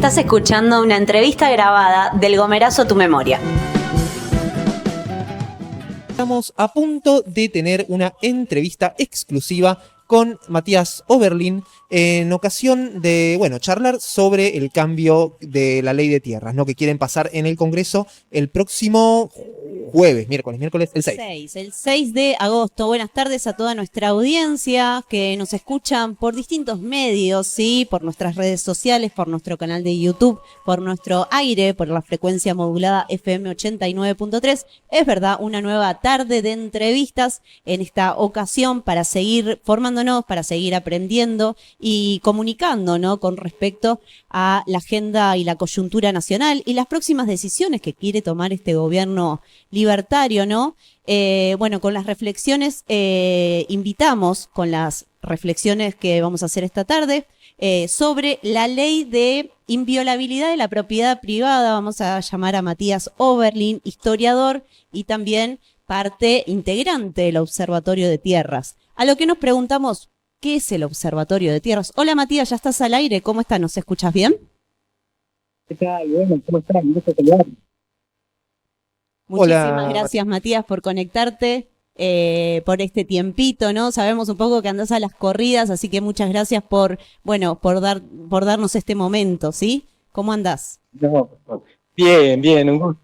Estás escuchando una entrevista grabada del Gomerazo Tu Memoria. Estamos a punto de tener una entrevista exclusiva con Matías Oberlin en ocasión de, charlar sobre el cambio de la ley de tierras, ¿no? Que quieren pasar en el Congreso el próximo miércoles, el 6. El 6 de agosto. Buenas tardes a toda nuestra audiencia que nos escuchan por distintos medios, ¿sí? Por nuestras redes sociales, por nuestro canal de YouTube, por nuestro aire, por la frecuencia modulada FM 89.3. Es verdad, una nueva tarde de entrevistas en esta ocasión para seguir formándonos, para seguir aprendiendo y comunicando, ¿no? Con respecto a la agenda y la coyuntura nacional y las próximas decisiones que quiere tomar este gobierno libertario, ¿no? Con las reflexiones, invitamos con las reflexiones que vamos a hacer esta tarde sobre la ley de inviolabilidad de la propiedad privada. Vamos a llamar a Matías Oberlin, historiador y también parte integrante del Observatorio de Tierras. A lo que nos preguntamos, ¿qué es el Observatorio de Tierras? Hola Matías, ya estás al aire, ¿cómo estás? ¿Nos escuchas bien? ¿Qué tal? Bueno, ¿cómo estás? Gusto saludarte. Muchísimas gracias, Matías, por conectarte, por este tiempito, ¿no? Sabemos un poco que andás a las corridas, así que muchas gracias por darnos este momento, ¿sí? ¿Cómo andás? No, bien, un gusto.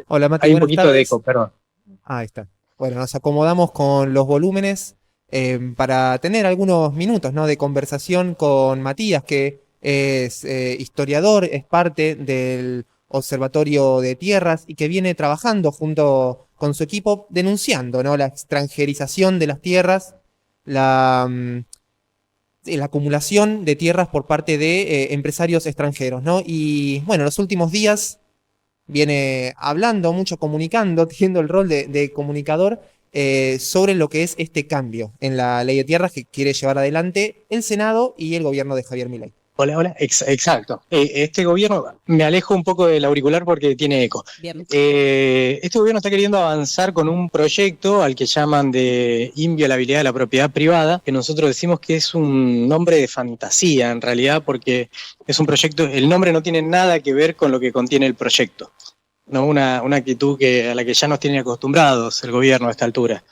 Hola, Matías. Hay un poquito de eco, perdón. Ahí está. Bueno, nos acomodamos con los volúmenes para tener algunos minutos, ¿no? De conversación con Matías, que es historiador, es parte del Observatorio de Tierras y que viene trabajando junto con su equipo denunciando, ¿no? La extranjerización de las tierras, la acumulación de tierras por parte de empresarios extranjeros, ¿no? Y bueno, los últimos días viene hablando mucho, comunicando, teniendo el rol de comunicador sobre lo que es este cambio en la ley de tierras que quiere llevar adelante el Senado y el gobierno de Javier Milei. Hola, exacto. Este gobierno, me alejo un poco del auricular porque tiene eco. Bien. Este gobierno está queriendo avanzar con un proyecto al que llaman de inviolabilidad de la propiedad privada, que nosotros decimos que es un nombre de fantasía en realidad, porque es un proyecto, el nombre no tiene nada que ver con lo que contiene el proyecto, ¿no? Una actitud a la que ya nos tiene acostumbrados el gobierno a esta altura.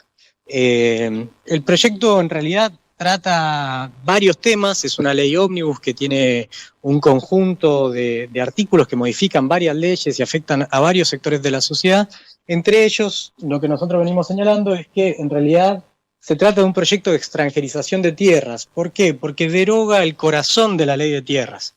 El proyecto en realidad trata varios temas, es una ley ómnibus que tiene un conjunto de artículos que modifican varias leyes y afectan a varios sectores de la sociedad. Entre ellos, lo que nosotros venimos señalando es que en realidad se trata de un proyecto de extranjerización de tierras. ¿Por qué? Porque deroga el corazón de la ley de tierras.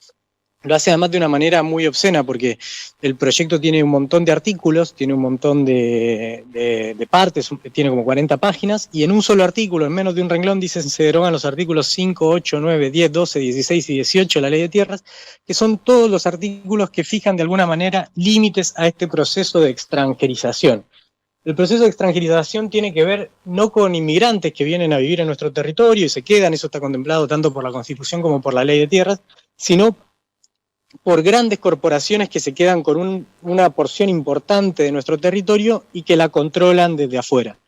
Lo hace además de una manera muy obscena porque el proyecto tiene un montón de artículos, tiene un montón de partes, tiene como 40 páginas, y en un solo artículo, en menos de un renglón, dicen se derogan los artículos 5, 8, 9, 10, 12, 16 y 18 de la Ley de Tierras, que son todos los artículos que fijan de alguna manera límites a este proceso de extranjerización. El proceso de extranjerización tiene que ver no con inmigrantes que vienen a vivir en nuestro territorio y se quedan, eso está contemplado tanto por la Constitución como por la Ley de Tierras, sino por grandes corporaciones que se quedan con una porción importante de nuestro territorio y que la controlan desde afuera.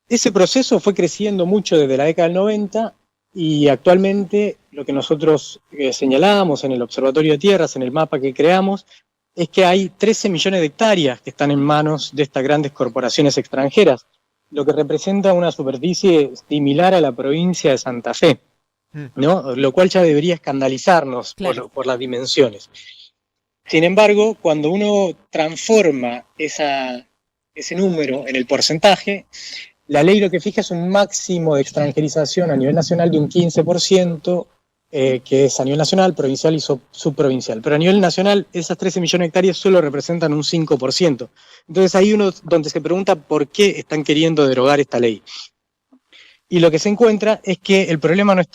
Ese proceso fue creciendo mucho desde la década del 90 y actualmente lo que nosotros señalamos en el Observatorio de Tierras, en el mapa que creamos, es que hay 13 millones de hectáreas que están en manos de estas grandes corporaciones extranjeras, lo que representa una superficie similar a la provincia de Santa Fe, ¿no? Lo cual ya debería escandalizarnos, claro, por las dimensiones. Sin embargo, cuando uno transforma ese número en el porcentaje, la ley lo que fija es un máximo de extranjerización a nivel nacional de un 15%, que es a nivel nacional, provincial y subprovincial. Pero a nivel nacional, esas 13 millones de hectáreas solo representan un 5%. Entonces ahí uno donde se pregunta por qué están queriendo derogar esta ley. Y lo que se encuentra es que el problema no es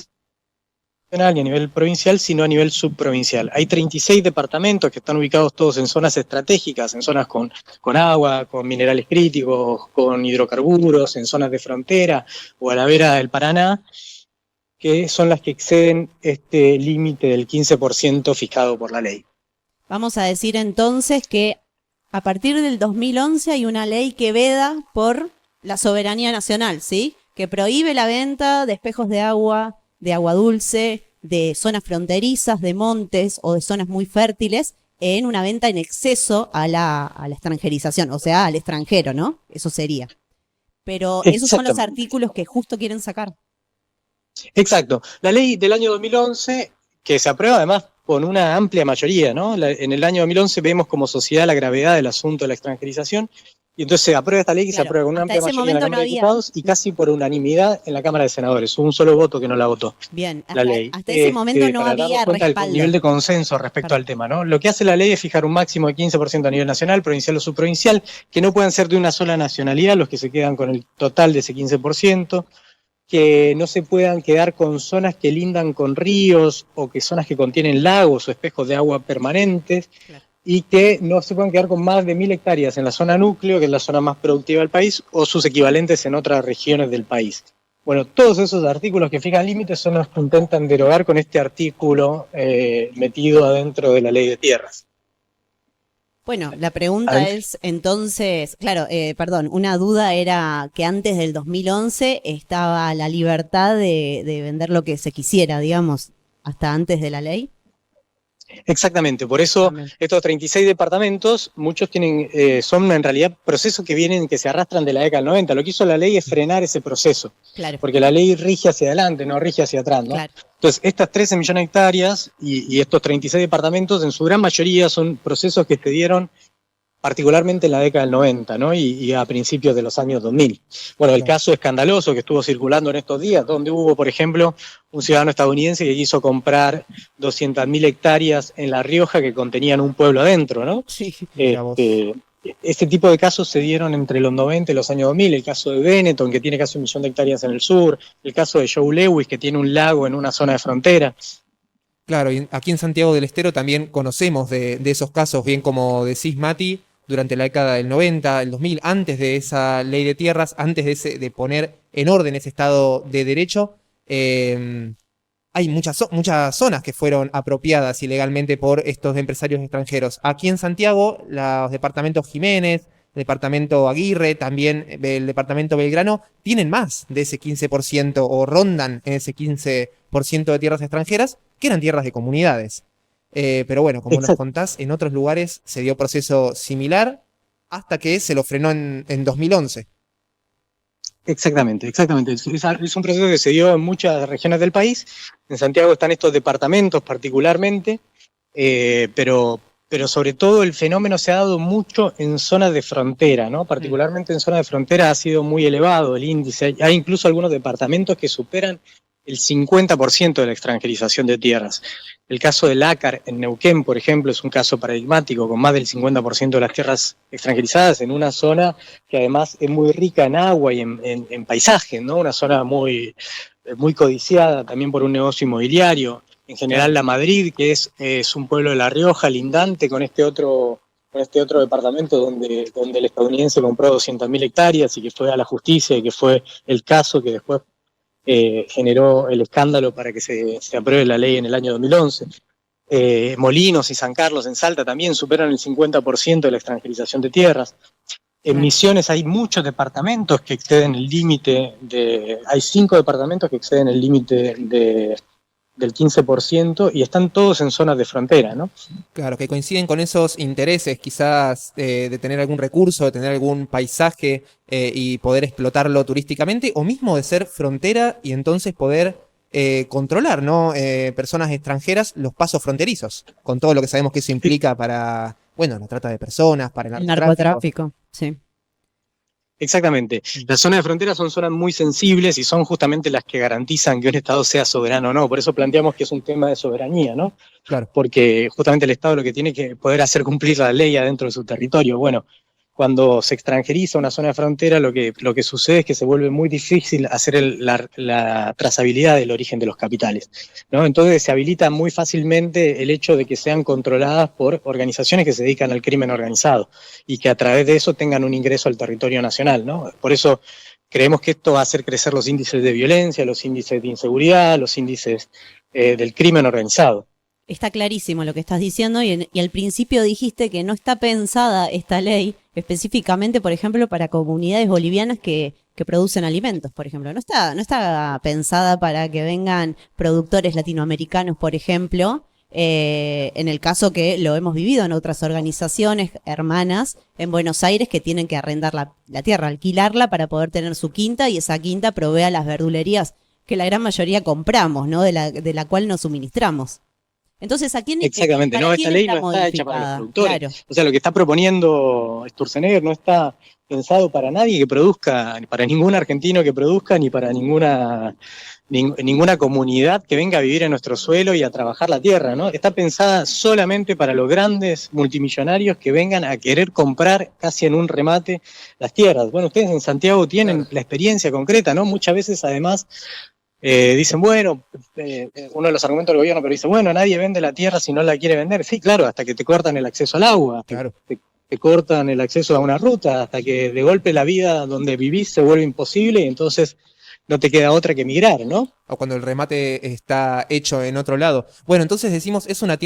ni a nivel provincial, sino a nivel subprovincial. Hay 36 departamentos que están ubicados todos en zonas estratégicas, en zonas con agua, con minerales críticos, con hidrocarburos, en zonas de frontera o a la vera del Paraná, que son las que exceden este límite del 15% fijado por la ley. Vamos a decir entonces que a partir del 2011 hay una ley que veda por la soberanía nacional, ¿sí? Que prohíbe la venta de espejos de agua dulce, de zonas fronterizas, de montes o de zonas muy fértiles en una venta en exceso a la extranjerización, o sea, al extranjero, ¿no? Eso sería. Pero esos son los Exactamente. artículos que justo quieren sacar. Exacto. La ley del año 2011, que se aprueba además con una amplia mayoría, ¿no? En el año 2011 vemos como sociedad la gravedad del asunto de la extranjerización, y entonces se aprueba esta ley que se Claro, aprueba con una hasta amplia ese mayoría en la momento no Cámara de había. Diputados y casi por unanimidad en la Cámara de Senadores. Hubo un solo voto que no la votó. Bien, La ley. hasta ese momento no Para darnos había cuenta del respaldo. nivel de consenso respecto al tema, ¿no? Lo que hace la ley es fijar un máximo de 15% a nivel nacional, provincial o subprovincial, que no puedan ser de una sola nacionalidad los que se quedan con el total de ese 15%, que no se puedan quedar con zonas que lindan con ríos o que zonas que contienen lagos o espejos de agua permanentes, Claro. y que no se puedan quedar con más de 1000 hectáreas en la zona núcleo, que es la zona más productiva del país, o sus equivalentes en otras regiones del país. Bueno, todos esos artículos que fijan límites son los que intentan derogar con este artículo metido adentro de la ley de tierras. Bueno, la pregunta es entonces, claro, perdón, una duda era que antes del 2011 estaba la libertad de vender lo que se quisiera, digamos, hasta antes de la ley. Exactamente, por eso También. estos 36 departamentos, muchos tienen, son en realidad procesos que se arrastran de la década del 90. Lo que hizo la ley es frenar ese proceso, Claro, porque la ley rige hacia adelante, no rige hacia atrás, ¿no? claro. Entonces, estas 13 millones de hectáreas y estos 36 departamentos, en su gran mayoría son procesos que se dieron particularmente en la década del 90, ¿no? Y a principios de los años 2000. Bueno, el Claro. caso escandaloso que estuvo circulando en estos días, donde hubo, por ejemplo, un ciudadano estadounidense que quiso comprar 200.000 hectáreas en La Rioja que contenían un pueblo adentro, ¿no? Sí. Mirá vos. Este tipo de casos se dieron entre los 90 y los años 2000, el caso de Benetton, que tiene casi 1 millón de hectáreas en el sur, el caso de Joe Lewis, que tiene un lago en una zona de frontera. Claro, y aquí en Santiago del Estero también conocemos de esos casos, bien como decís, Mati, durante la década del 90, el 2000, antes de esa ley de tierras, antes de poner en orden ese Estado de Derecho, hay muchas zonas que fueron apropiadas ilegalmente por estos empresarios extranjeros. Aquí en Santiago, los departamentos Jiménez, el departamento Aguirre, también el departamento Belgrano, tienen más de ese 15% o rondan en ese 15% de tierras extranjeras, que eran tierras de comunidades. Pero bueno, como nos Exacto. contás, en otros lugares se dio proceso similar hasta que se lo frenó en 2011. Exactamente. Es un proceso que se dio en muchas regiones del país. En Santiago están estos departamentos particularmente, pero sobre todo el fenómeno se ha dado mucho en zonas de frontera, ¿no? Particularmente en zonas de frontera ha sido muy elevado el índice. Hay incluso algunos departamentos que superan el 50% de la extranjerización de tierras. El caso del Lácar en Neuquén, por ejemplo, es un caso paradigmático, con más del 50% de las tierras extranjerizadas en una zona que además es muy rica en agua y en paisaje, ¿no? Una zona muy codiciada también por un negocio inmobiliario. En general, La Madrid, que es un pueblo de La Rioja, lindante con este otro departamento donde el estadounidense compró 200.000 hectáreas y que fue a la justicia y que fue el caso que después generó el escándalo para que se apruebe la ley en el año 2011. Molinos y San Carlos en Salta también superan el 50% de la extranjerización de tierras. En Misiones hay muchos departamentos que exceden el límite hay 5 departamentos que exceden el límite del 15% y están todos en zonas de frontera, ¿no? Claro, que coinciden con esos intereses quizás de tener algún recurso, de tener algún paisaje y poder explotarlo turísticamente, o mismo de ser frontera y entonces poder controlar, ¿no? Personas extranjeras, los pasos fronterizos, con todo lo que sabemos que eso implica para, bueno, la trata de personas, para el El narcotráfico. narcotráfico, sí. Exactamente. Las zonas de frontera son zonas muy sensibles y son justamente las que garantizan que un Estado sea soberano o no. Por eso planteamos que es un tema de soberanía, ¿no? Claro. Porque justamente el Estado lo que tiene que poder hacer cumplir la ley adentro de su territorio. Bueno, cuando se extranjeriza una zona de frontera, lo que sucede es que se vuelve muy difícil hacer la trazabilidad del origen de los capitales, ¿no? Entonces se habilita muy fácilmente el hecho de que sean controladas por organizaciones que se dedican al crimen organizado y que a través de eso tengan un ingreso al territorio nacional, ¿no? Por eso creemos que esto va a hacer crecer los índices de violencia, los índices de inseguridad, los índices del crimen organizado. Está clarísimo lo que estás diciendo y al principio dijiste que no está pensada esta ley específicamente, por ejemplo, para comunidades bolivianas que producen alimentos, por ejemplo. No está pensada para que vengan productores latinoamericanos, por ejemplo, en el caso que lo hemos vivido en otras organizaciones hermanas en Buenos Aires que tienen que arrendar la tierra, alquilarla para poder tener su quinta y esa quinta provee a las verdulerías que la gran mayoría compramos, ¿no? De la cual nos suministramos. Entonces, ¿a quién Exactamente, para no, quién esta ley está no está hecha para los modificada? productores. Claro. O sea, lo que está proponiendo Sturzenegger no está pensado para nadie que produzca, ni para ningún argentino que produzca, ni para ninguna comunidad que venga a vivir en nuestro suelo y a trabajar la tierra, ¿no? Está pensada solamente para los grandes multimillonarios que vengan a querer comprar casi en un remate las tierras. Bueno, ustedes en Santiago tienen la experiencia concreta, ¿no? Muchas veces, además, dicen, bueno, uno de los argumentos del gobierno, pero dice, bueno, nadie vende la tierra si no la quiere vender. Sí, claro, hasta que te cortan el acceso al agua, Claro. te cortan el acceso a una ruta, hasta que de golpe la vida donde vivís se vuelve imposible y entonces no te queda otra que emigrar, ¿no? O cuando el remate está hecho en otro lado. Bueno, entonces decimos, es una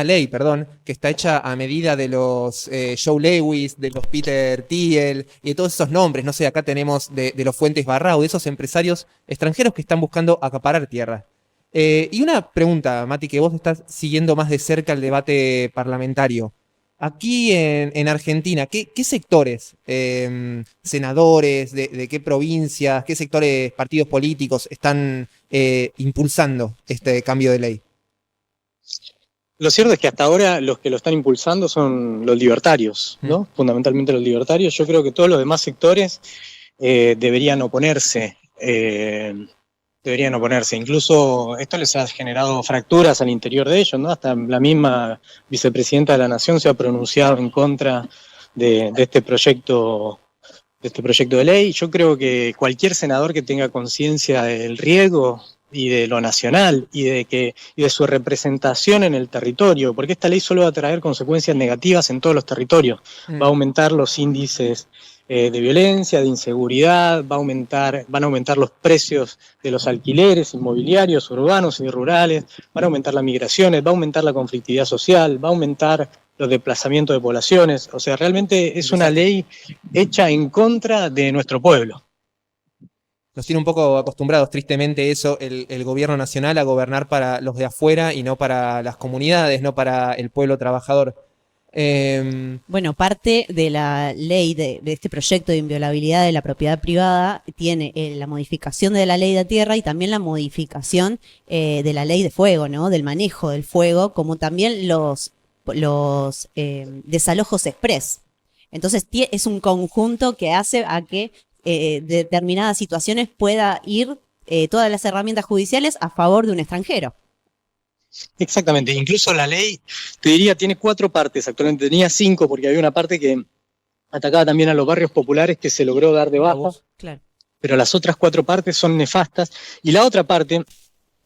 ley, perdón, que está hecha a medida de los Joe Lewis, de los Peter Thiel y de todos esos nombres. No sé, acá tenemos de los Fuentes Barrau, de esos empresarios extranjeros que están buscando acaparar tierra. Y una pregunta, Mati, que vos estás siguiendo más de cerca el debate parlamentario. Aquí en Argentina, ¿qué sectores, senadores, de qué provincias, qué sectores, partidos políticos están impulsando este cambio de ley? Lo cierto es que hasta ahora los que lo están impulsando son los libertarios, ¿no? Fundamentalmente los libertarios. Yo creo que todos los demás sectores deberían oponerse. Incluso esto les ha generado fracturas al interior de ellos, ¿no? Hasta la misma vicepresidenta de la Nación se ha pronunciado en contra de este proyecto de ley. Yo creo que cualquier senador que tenga conciencia del riesgo y de lo nacional y de su representación en el territorio, porque esta ley solo va a traer consecuencias negativas en todos los territorios. Va a aumentar los índices de violencia, de inseguridad, van a aumentar los precios de los alquileres inmobiliarios, urbanos y rurales, van a aumentar las migraciones, va a aumentar la conflictividad social, va a aumentar los desplazamientos de poblaciones. O sea, realmente es una ley hecha en contra de nuestro pueblo. Nos tiene un poco acostumbrados, tristemente, eso, el gobierno nacional a gobernar para los de afuera y no para las comunidades, no para el pueblo trabajador. Bueno, parte de la ley de este proyecto de inviolabilidad de la propiedad privada tiene la modificación de la ley de tierra y también la modificación de la ley de fuego, ¿no? Del manejo del fuego, como también los desalojos express. Entonces es un conjunto que hace a que determinadas situaciones pueda ir todas las herramientas judiciales a favor de un extranjero. Exactamente, incluso la ley, te diría, tiene 4 partes, actualmente tenía 5 porque había una parte que atacaba también a los barrios populares que se logró dar de baja, Claro. pero las otras 4 partes son nefastas, y la otra parte,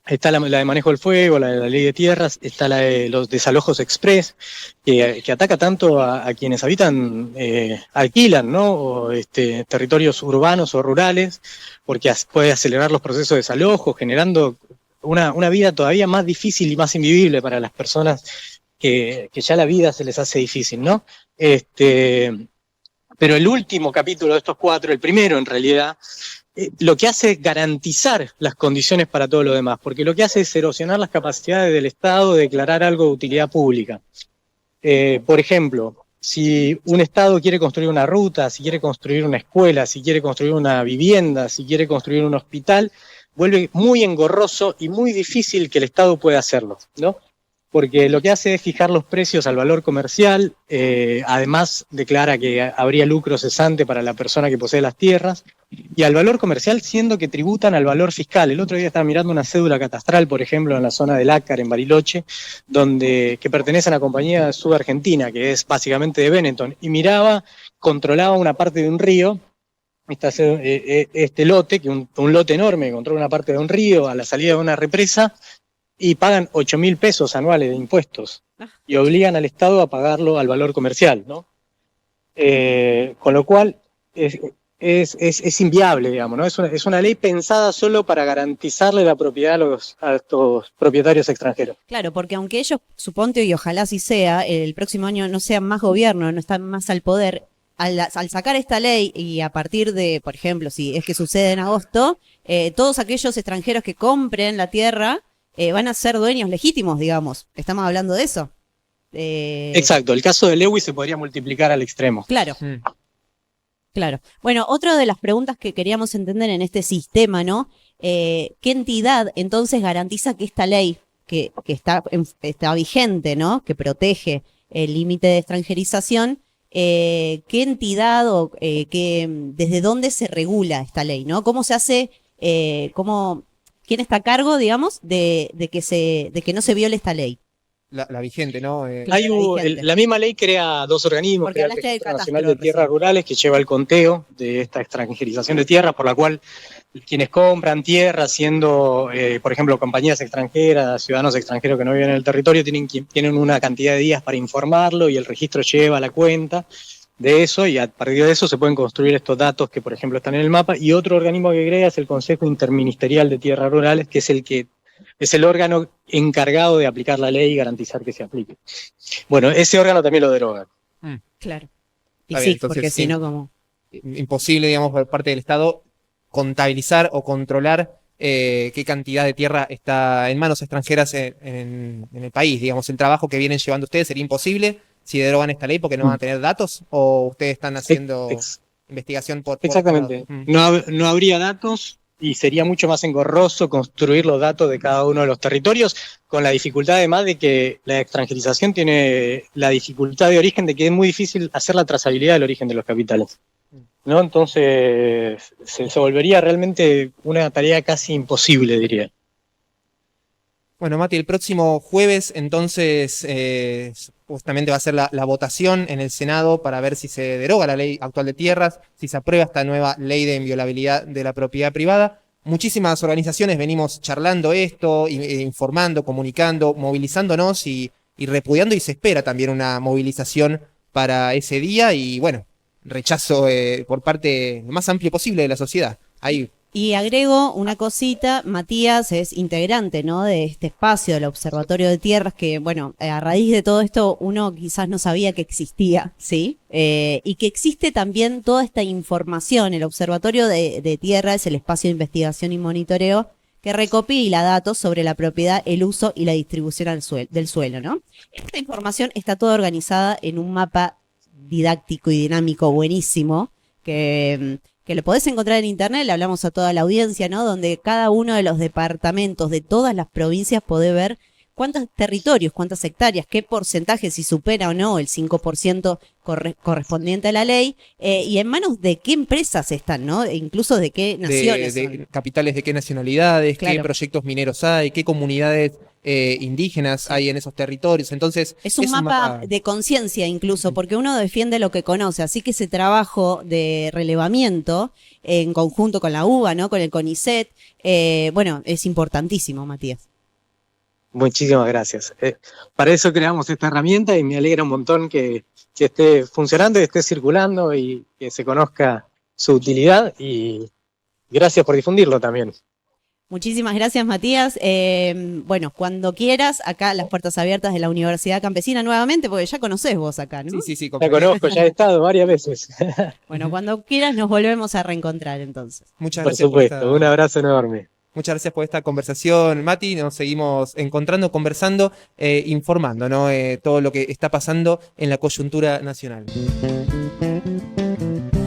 está la de manejo del fuego, la de la ley de tierras, está la de los desalojos express, que ataca tanto a quienes habitan, alquilan, ¿no? O, territorios urbanos o rurales, porque puede acelerar los procesos de desalojo, generando una vida todavía más difícil y más invivible para las personas que ya la vida se les hace difícil, ¿no? Pero el último capítulo de estos 4, el primero en realidad, lo que hace es garantizar las condiciones para todo lo demás, porque lo que hace es erosionar las capacidades del Estado de declarar algo de utilidad pública. Por ejemplo, si un Estado quiere construir una ruta, si quiere construir una escuela, si quiere construir una vivienda, si quiere construir un hospital, vuelve muy engorroso y muy difícil que el Estado pueda hacerlo, ¿no? Porque lo que hace es fijar los precios al valor comercial, además declara que habría lucro cesante para la persona que posee las tierras, y al valor comercial siendo que tributan al valor fiscal. El otro día estaba mirando una cédula catastral, por ejemplo, en la zona del Lácar, en Bariloche, que pertenece a una compañía subargentina, que es básicamente de Benetton, y controlaba una parte de un río. Este lote, que un lote enorme, que controla una parte de un río a la salida de una represa, y pagan 8.000 pesos anuales de impuestos, y obligan al Estado a pagarlo al valor comercial, ¿no? Con lo cual, es inviable, digamos, ¿no? Es una ley pensada solo para garantizarle la propiedad a estos propietarios extranjeros. Claro, porque aunque ellos, suponte, y ojalá así sea, el próximo año no sean más gobierno, no están más al poder, al sacar esta ley y a partir de, por ejemplo, si es que sucede en agosto, todos aquellos extranjeros que compren la tierra van a ser dueños legítimos, digamos. Estamos hablando de eso. Exacto, el caso de Lewis se podría multiplicar al extremo. Claro. Claro. Bueno, otra de las preguntas que queríamos entender en este sistema, ¿no? ¿Qué entidad entonces garantiza que esta ley que está vigente, ¿no? Que protege el límite de extranjerización, qué entidad o desde dónde se regula esta ley, ¿no? ¿Cómo se hace, quién está a cargo, digamos, de que no se viole esta ley? La vigente, ¿no? La misma ley crea dos organismos, Porque crea el Registro Nacional de Tierras Rurales, que lleva el conteo de esta extranjerización de tierras, por la cual quienes compran tierra, siendo, por ejemplo, compañías extranjeras, ciudadanos extranjeros que no viven en el territorio, tienen una cantidad de días para informarlo y el registro lleva la cuenta de eso, y a partir de eso se pueden construir estos datos que, por ejemplo, están en el mapa. Y otro organismo que crea es el Consejo Interministerial de Tierras Rurales, que es el órgano encargado de aplicar la ley y garantizar que se aplique. Bueno, ese órgano también lo deroga. Claro. Y Está sí, bien, entonces, porque si no, como... Imposible, digamos, por parte del Estado contabilizar o controlar qué cantidad de tierra está en manos extranjeras en el país. Digamos, el trabajo que vienen llevando ustedes sería imposible si derogan esta ley porque no van a tener datos, o ustedes están haciendo investigación por... Exactamente. No habría datos. Y sería mucho más engorroso construir los datos de cada uno de los territorios, con la dificultad además de que la extranjerización tiene la dificultad de origen de que es muy difícil hacer la trazabilidad del origen de los capitales, ¿no? Entonces se volvería realmente una tarea casi imposible, diría. Bueno, Mati, el próximo jueves entonces justamente va a ser la votación en el Senado para ver si se deroga la ley actual de tierras, si se aprueba esta nueva ley de inviolabilidad de la propiedad privada. Muchísimas organizaciones venimos charlando esto, informando, comunicando, movilizándonos y repudiando, y se espera también una movilización para ese día y, bueno, rechazo por parte lo más amplio posible de la sociedad. Ahí. Y agrego una cosita, Matías es integrante, ¿no?, de este espacio del Observatorio de Tierras, que, bueno, a raíz de todo esto uno quizás no sabía que existía, ¿sí? Y que existe también toda esta información. El Observatorio de Tierra es el espacio de investigación y monitoreo que recopila datos sobre la propiedad, el uso y la distribución del suelo, ¿no? Esta información está toda organizada en un mapa didáctico y dinámico buenísimo, que lo podés encontrar en internet, le hablamos a toda la audiencia, ¿no? Donde cada uno de los departamentos de todas las provincias puede ver cuántos territorios, cuántas hectáreas, qué porcentaje, si supera o no el 5% correspondiente a la ley, y en manos de qué empresas están, ¿no? E incluso de qué naciones son. Capitales de qué nacionalidades, claro, qué proyectos mineros hay, qué comunidades indígenas hay en esos territorios. Entonces es un mapa de conciencia incluso, porque uno defiende lo que conoce, así que ese trabajo de relevamiento en conjunto con la UBA, ¿no?, con el CONICET, bueno, es importantísimo, Matías. Muchísimas gracias. Para eso creamos esta herramienta y me alegra un montón que esté funcionando y esté circulando y que se conozca su utilidad, y gracias por difundirlo también. Muchísimas gracias, Matías. Bueno, cuando quieras, acá las puertas abiertas de la Universidad Campesina nuevamente, porque ya conocés vos acá, ¿no? Sí. La conozco, ya he estado varias veces. Bueno, cuando quieras nos volvemos a reencontrar entonces. Muchas por gracias. Supuesto, un abrazo enorme. Muchas gracias por esta conversación, Mati. Nos seguimos encontrando, conversando, informando, ¿no? Todo lo que está pasando en la coyuntura nacional.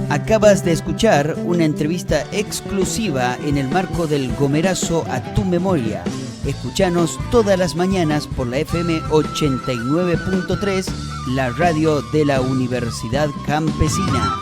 Acabas de escuchar una entrevista exclusiva en el marco del Gomerazo a tu memoria. Escuchanos todas las mañanas por la FM 89.3, la radio de la Universidad Campesina.